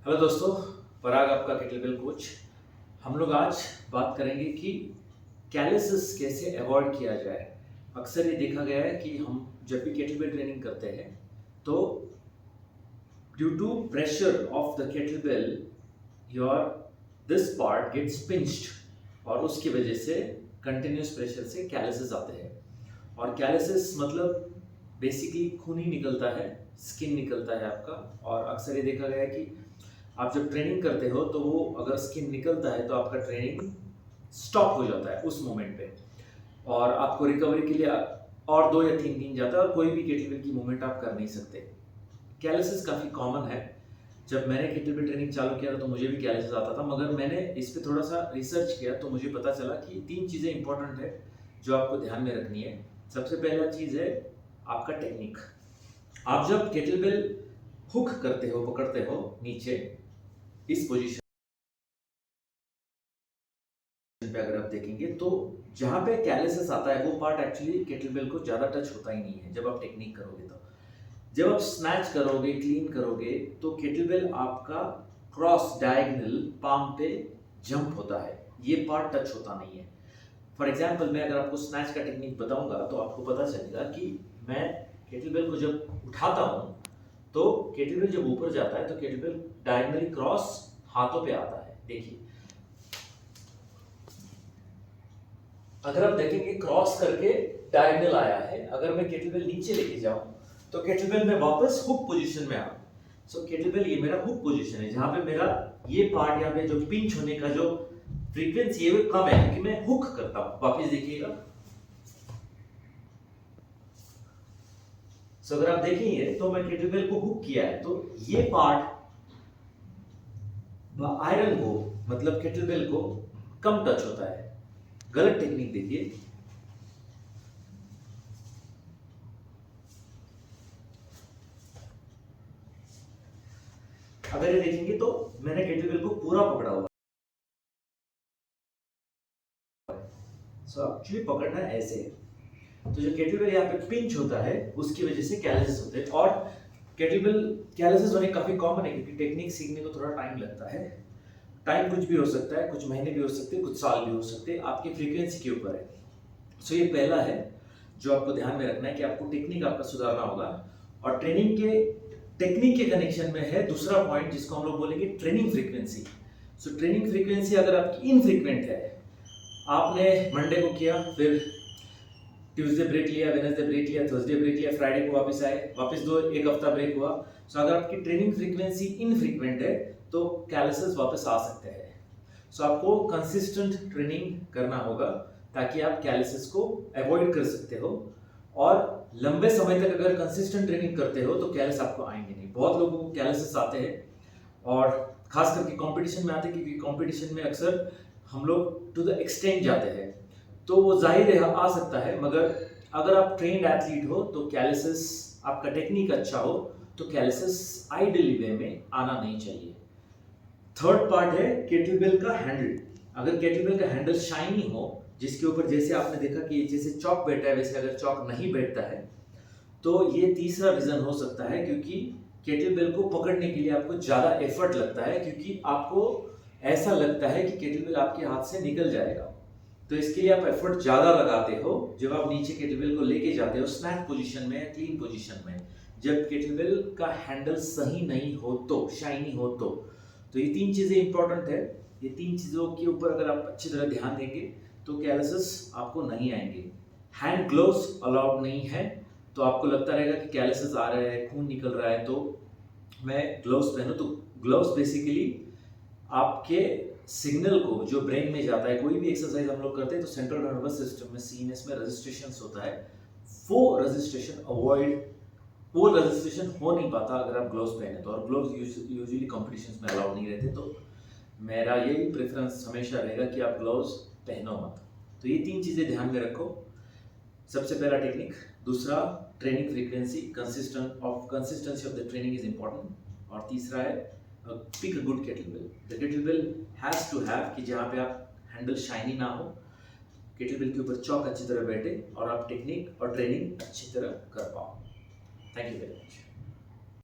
Hello दोस्तों, पराग आपका kettlebell coach. हम लोग आज बात करेंगे कि कैलिसिस कैसे अवॉइड किया जाए। अक्सर ये देखा गया है कि हम जब भी केटलबेल ट्रेनिंग करते हैं तो due to pressure of the kettlebell your this part gets pinched और उसकी वजह से कंटिन्यूस प्रेशर से कैलिसिस आते हैं। और कैलिसिस मतलब बेसिकली खून ही निकलता है, स्किन निकलता है आपका। और अक्सर ये देखा गया है कि आप जब ट्रेनिंग करते हो तो वो अगर स्किन निकलता है तो आपका ट्रेनिंग स्टॉप हो जाता है उस मोमेंट पे, और आपको रिकवरी के लिए और 2 या 3 दिन जाता है और कोई भी केटलबेल की मूवमेंट आप कर नहीं सकते। कैलिसिस काफ़ी कॉमन है। जब मैंने केटलबेल ट्रेनिंग चालू किया था तो मुझे भी कैलिसिस आता था, मगर मैंने इस पे थोड़ा सा रिसर्च किया तो मुझे पता चला कि 3 चीज़ें इंपॉर्टेंट है जो आपको ध्यान में रखनी है। सबसे पहला चीज़ है आपका टेक्निक। आप जब केटलबेल हुक करते हो, पकड़ते हो नीचे इस पोजीशन पे, अगर आप देखेंगे तो जहां पे कैलिसिस आता है वो पार्ट एक्चुअली केटलबेल को ज्यादा टच होता ही नहीं है। जब आप टेक्निक करोगे तो जब आप स्नैच करोगे, क्लीन करोगे, तो केटलबेल आपका क्रॉस डायगोनल पाम पे जंप होता है, ये पार्ट टच होता नहीं है। फॉर एग्जाम्पल मैं अगर आपको स्नैच का टेक्निक बताऊंगा तो आपको पता चलेगा कि मैं केटलबेल को जब उठाता हूं तो केटलबेल जब ऊपर जाता है तो केटलबेल डायगोनली क्रॉस हाथों पे आता है। देखिए, अगर आप देखेंगे क्रॉस करके डायगोनल आया है। अगर मैं केटलबेल नीचे लेके जाऊं तो केटलबेल में वापस हुक पोजीशन में आ। सो केटलबेल ये मेरा हुक पोजीशन है जहां पे मेरा ये पार्ट यहाँ पे जो पिंच होने का जो फ्रीक्वेंसी है वो कम है क्योंकि मैं हुक करता हूं। वापस देखिएगा। सो अगर आप देखेंगे तो मैं केटलबेल को हुक किया है तो ये पार्ट आयरन को मतलब केटलबेल को कम टच होता है। गलत टेक्निक देखिए। अगर ये देखेंगे तो मैंने केटलबेल को पूरा पकड़ा हुआ है। सो एक्चुअली पकड़ना ऐसे है। तो जो केटलबेल यहाँ पे पिंच होता है उसकी वजह से कैलिसिस होते हैं। और केटलबेल कैलिसिस होने काफी कॉमन है क्योंकि टेक्निक सीखने को थोड़ा टाइम लगता है। टाइम कुछ भी हो सकता है, कुछ महीने भी हो सकते हैं, कुछ साल भी हो सकते हैं, आपकी फ्रीक्वेंसी के ऊपर है। सो ये पहला है जो आपको ध्यान में रखना है कि आपको टेक्निक आपका सुधारना होगा। और ट्रेनिंग के टेक्निक के कनेक्शन में है दूसरा पॉइंट जिसको हम लोग बोलेंगे training frequency. So training frequency अगर आपकी इनफ्रीक्वेंट है, आपने मंडे को किया, फिर ट्यूसडे ब्रेक लिया, वेडनेसडे ब्रेक लिया, थर्सडे ब्रेक लिया, फ्राइडे को वापस आए, वापस एक हफ्ता ब्रेक हुआ। सो अगर आपकी ट्रेनिंग फ्रीक्वेंसी इनफ्रीक्वेंट है तो कैलिसिस वापस आ सकते हैं। सो आपको कंसिस्टेंट ट्रेनिंग करना होगा ताकि आप कैलिसिस को अवॉइड कर सकते हो। और लंबे समय तक अगर कंसिस्टेंट ट्रेनिंग करते हो तो कैलिस आपको आएंगे नहीं। बहुत लोगों को कैलिसिस आते हैं और खास करके कंपटीशन में आते हैं क्योंकि कंपटीशन में अक्सर हम लोग टू द एक्सटेंड जाते हैं तो वो जाहिर है आ सकता है। मगर अगर आप ट्रेन्ड एथलीट हो तो कैलिसिस, आपका टेक्निक अच्छा हो तो कैलिसिस आइडियली वे में आना नहीं चाहिए। थर्ड पार्ट है केटलबेल का हैंडल। अगर केटलबेल का हैंडल शाइनी हो, जिसके ऊपर जैसे आपने देखा कि जैसे चॉक बैठा है वैसे अगर चॉक नहीं बैठता है तो ये तीसरा रीजन हो सकता है क्योंकि केटलबेल को पकड़ने के लिए आपको ज्यादा एफर्ट लगता है क्योंकि आपको ऐसा लगता है कि केटलबेल आपके हाथ से निकल जाएगा। तो इसके लिए आप एफर्ट ज्यादा लगाते हो जब आप नीचे केटलबेल को लेके जाते हो स्नैच पोजीशन में, क्लीन पोजीशन में। जब केटलबेल का हैंडल सही नहीं हो तो, शाइनी हो तो ये 3 चीजें इंपॉर्टेंट है। ये 3 चीजों के ऊपर अगर आप अच्छी तरह ध्यान देंगे तो कैलिसिस आपको नहीं आएंगे। हैंड ग्लोव्स अलाउड नहीं है, तो आपको लगता रहेगा कि कैलिसिस आ रहा है, खून निकल रहा है तो मैं ग्लोव्स पहनूं। तो ग्लोव्स बेसिकली आपके सिग्नल को जो ब्रेन में जाता है, कोई भी एक्सरसाइज हम लोग करते हैं तो सेंट्रल नर्वस सिस्टम में सीएनएस में रजिस्ट्रेशन होता है, वो रजिस्ट्रेशन हो नहीं पाता अगर आप ग्लोव्स पहने तो। और ग्लोव्स यूजुअली कॉम्पिटिशन्स में अलाउड नहीं रहते, तो मेरा यही प्रेफरेंस हमेशा रहेगा कि आप ग्लोव्स पहनो मत। तो ये 3 चीज़ें ध्यान में रखो। सबसे पहला टेक्निक, दूसरा training frequency, consistency of the training is important, और तीसरा है pick a good kettlebell. The kettlebell has to have कि जहाँ पे आप हैंडल शाइनी ना हो, केटलबेल के ऊपर चॉक अच्छी तरह बैठे और आप टेक्निक और ट्रेनिंग अच्छी तरह कर पाओ। Thank you very much.